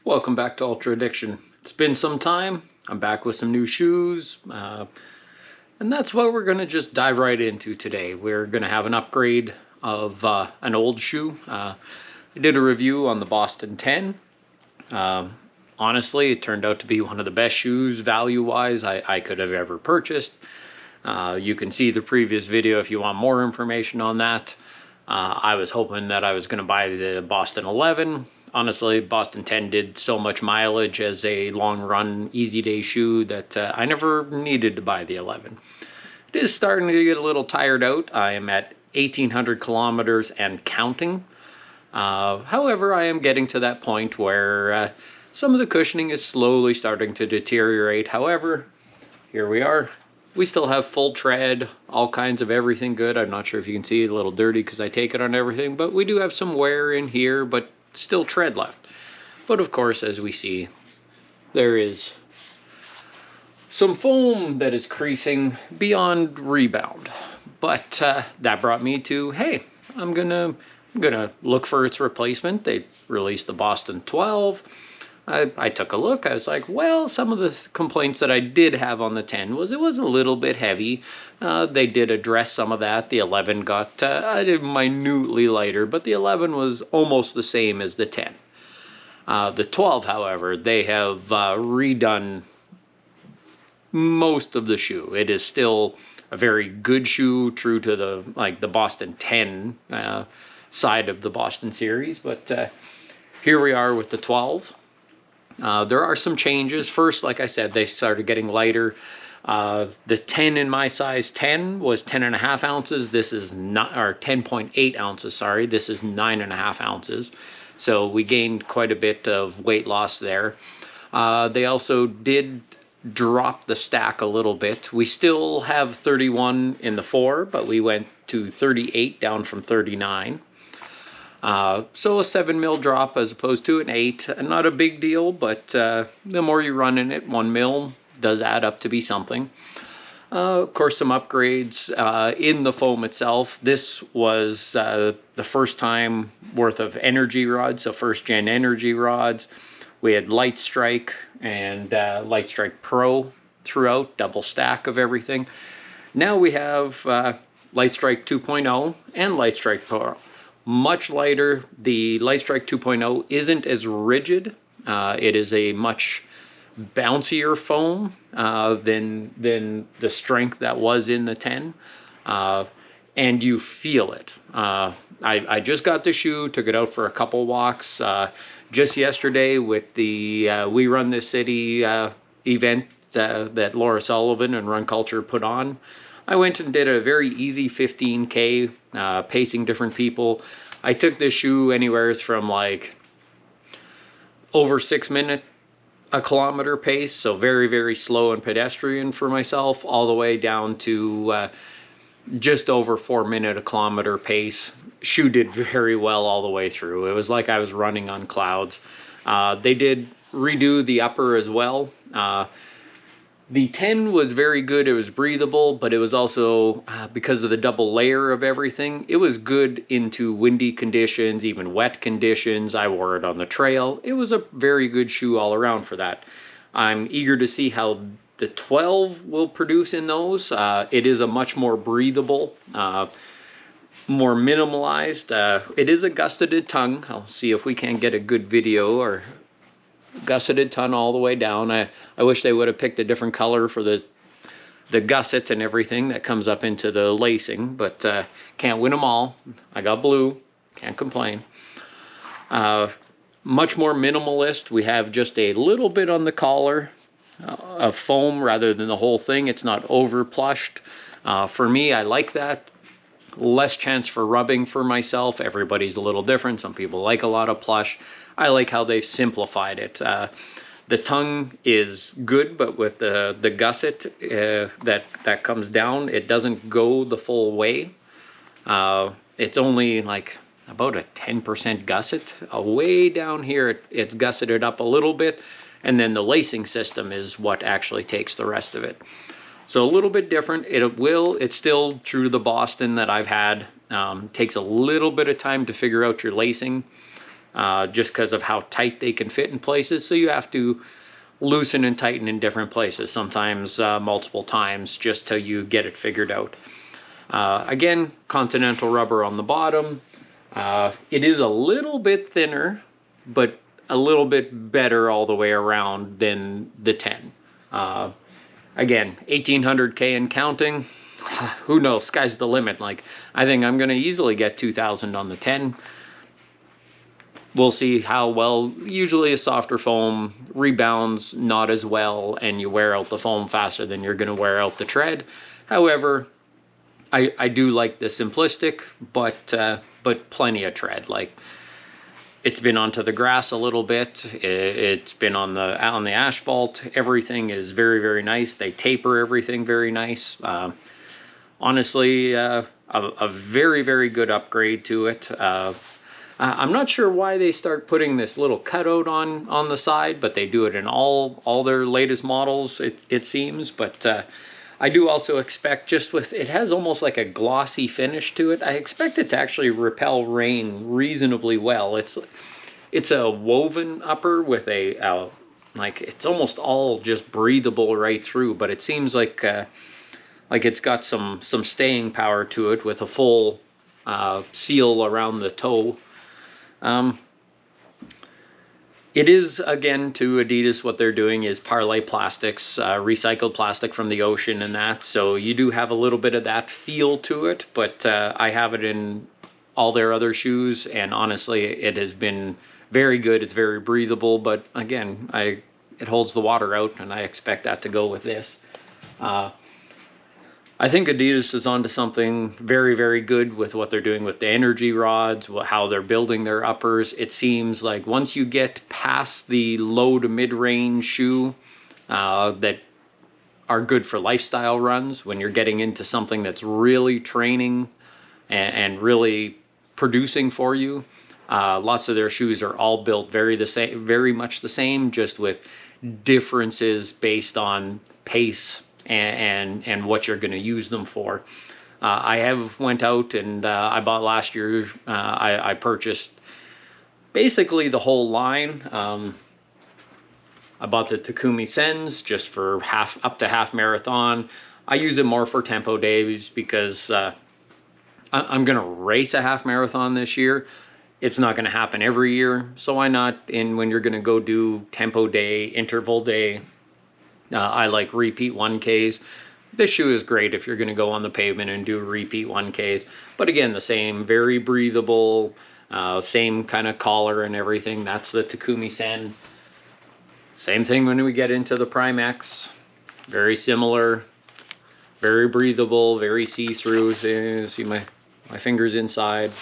Welcome back to Ultra Addiction. It's been some time. I'm back with some new shoes, and that's what we're going to just dive right into today. We're going to have an upgrade of an old shoe. I did a review on the Boston 10. Honestly, it turned out to be one of the best shoes value-wise I could have ever purchased. You can see the previous video if you want more information on that. I was hoping that I was going to buy the Boston 11. Honestly, Boston 10 did so much mileage as a long run, easy day shoe that I never needed to buy the 11. It is starting to get a little tired out. I am at 1,800 kilometers and counting. However, I am getting to that point where some of the cushioning is slowly starting to deteriorate. However, here we are. We still have full tread, all kinds of everything good. I'm not sure if you can see it, a little dirty because I take it on everything, but we do have some wear in here, but still tread left. But of course, as we see, there is some foam that is creasing beyond rebound. But that brought me to, hey, I'm gonna look for its replacement. They released the Boston 12. I took a look. I was like, well, some of the complaints that I did have on the 10 was it was a little bit heavy. They did address some of that. The 11 got minutely lighter, but the 11 was almost the same as the 10. The 12, however, they have redone most of the shoe. It is still a very good shoe, true to the Boston 10 side of the Boston series, but here we are with the 12. There are some changes. First, like I said, they started getting lighter. The 10 in my size 10 was 10.5 ounces. This is not, or 10.8 ounces, sorry. This is 9.5 ounces. So we gained quite a bit of weight loss there. They also did drop the stack a little bit. We still have 31 in the 4, but we went to 38 down from 39. So a 7 mil drop as opposed to an 8. Not a big deal, but the more you run in it, 1 mil does add up to be something. Of course, some upgrades in the foam itself. This was the first time worth of energy rods, so first gen energy rods. We had Light Strike and Light Strike Pro throughout, double stack of everything. Now we have Light Strike 2.0 and Light Strike Pro. Much lighter. The Light Strike 2.0 isn't as rigid. It is a much bouncier foam than the strength that was in the 10. And you feel it. I just got the shoe, took it out for a couple walks just yesterday with the We Run This City event that Laura Sullivan and Run Culture put on. I went and did a very easy 15K, pacing different people. I took this shoe anywhere from like over 6 minute a kilometer pace, so very, very slow and pedestrian for myself, all the way down to just over 4 minute a kilometer pace. Shoe did very well all the way through. It was like I was running on clouds. They did redo the upper as well. The 10 was very good. It was breathable, but it was also, because of the double layer of everything, it was good into windy conditions, even wet conditions. I wore it on the trail. It was a very good shoe all around for that. I'm eager to see how the 12 will produce in those. It is a much more breathable, more minimalized. It is a gusseted tongue. I'll see if we can get a good video or gusseted tongue all the way down. I wish they would have picked a different color for the gusset and everything that comes up into the lacing, but can't win them all. I got blue, can't complain. Much more minimalist. We have just a little bit on the collar of foam rather than the whole thing. It's not over plushed. For me, I like that. Less chance for rubbing for myself. Everybody's a little different. Some people like a lot of plush. I like how they've simplified it. The tongue is good, but with the gusset that comes down, it doesn't go the full way. It's only like about a 10% gusset. Way down here, it's gusseted up a little bit, and then the lacing system is what actually takes the rest of it. So a little bit different. It's still true to the Boston that I've had. Takes a little bit of time to figure out your lacing. just because of how tight they can fit in places. So you have to loosen and tighten in different places, sometimes multiple times, just till you get it figured out. Again, Continental rubber on the bottom. It is a little bit thinner, but a little bit better all the way around than the 10. Again, 1800K and counting. Who knows? Sky's the limit. Like, I think I'm going to easily get 2000 on the 10. We'll see how well. Usually a softer foam rebounds not as well, and you wear out the foam faster than you're going to wear out the tread. However, I do like the simplistic, but plenty of tread. Like, it's been onto the grass a little bit. It's been on the asphalt. Everything is very, very nice. They taper everything very nice. Honestly, a very, very good upgrade to it. I'm not sure why they start putting this little cutout on the side, but they do it in all their latest models, it seems. But I do also expect, just with, it has almost like a glossy finish to it, I expect it to actually repel rain reasonably well. It's a woven upper with a like, it's almost all just breathable right through, but it seems like it's got some staying power to it with a full seal around the toe. It is, again, to Adidas, what they're doing is parlay plastics, recycled plastic from the ocean and that. So you do have a little bit of that feel to it, but I have it in all their other shoes, and honestly, it has been very good. It's very breathable, but again, it holds the water out, and I expect that to go with this. I think Adidas is onto something very, very good with what they're doing with the energy rods, how they're building their uppers. It seems like once you get past the low to mid-range shoe that are good for lifestyle runs, when you're getting into something that's really training and really producing for you, lots of their shoes are all built very much the same, just with differences based on pace and what you're going to use them for. I have went out and I bought last year, I purchased basically the whole line. I bought the Takumi Sens just for up to half marathon. I use it more for tempo days because I'm going to race a half marathon this year. It's not going to happen every year, so why not when you're going to go do tempo day, interval day. I like repeat 1Ks. This shoe is great if you're going to go on the pavement and do repeat 1Ks. But again, the same, very breathable, same kind of collar and everything. That's the Takumi Sen. Same thing when we get into the Prime X. Very similar, very breathable, very see-through. See my fingers inside.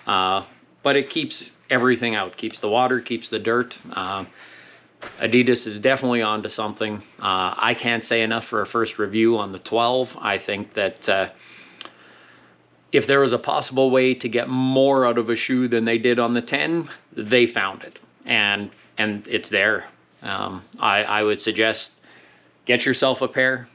But it keeps everything out. Keeps the water, keeps the dirt. Adidas is definitely onto something. I can't say enough for a first review on the 12. I think that if there was a possible way to get more out of a shoe than they did on the 10, they found it, and it's there. I would suggest get yourself a pair.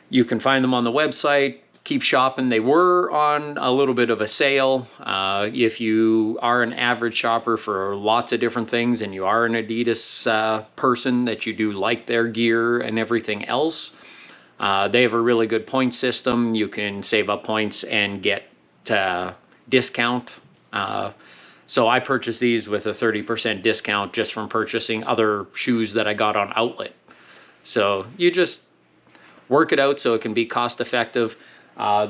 You can find them on the website. Keep shopping. They were on a little bit of a sale. If you are an average shopper for lots of different things and you are an Adidas person, that you do like their gear and everything else, they have a really good point system. You can save up points and get discount. So I purchased these with a 30% discount just from purchasing other shoes that I got on outlet. So you just work it out so it can be cost effective.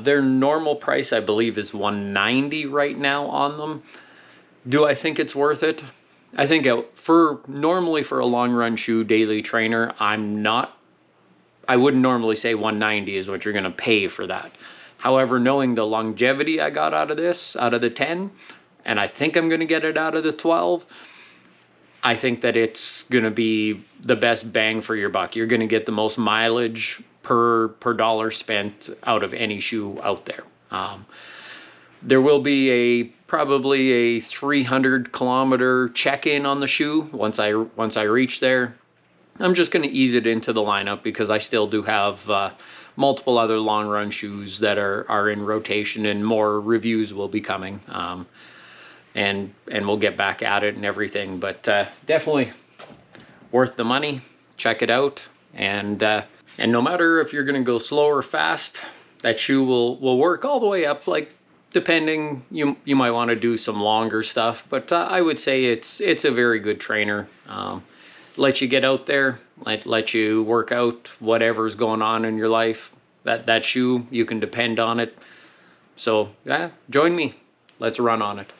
Their normal price, I believe, is $190 right now on them. Do I think it's worth it? I think normally for a long run shoe, daily trainer, I wouldn't normally say $190 is what you're going to pay for that. However, knowing the longevity I got out of the 10, and I think I'm going to get it out of the 12, I think that it's going to be the best bang for your buck. You're going to get the most mileage per dollar spent out of any shoe out there. There will be probably a 300-kilometer check-in on the shoe once I reach there. I'm just going to ease it into the lineup because I still do have multiple other long-run shoes that are in rotation, and more reviews will be coming. and we'll get back at it and everything. But definitely worth the money. Check it out. And no matter if you're going to go slow or fast, that shoe will work all the way up. Like, depending, you might want to do some longer stuff, but I would say it's a very good trainer. Let you get out there, let you work out whatever's going on in your life. That shoe, you can depend on it. So yeah, join me. Let's run on it.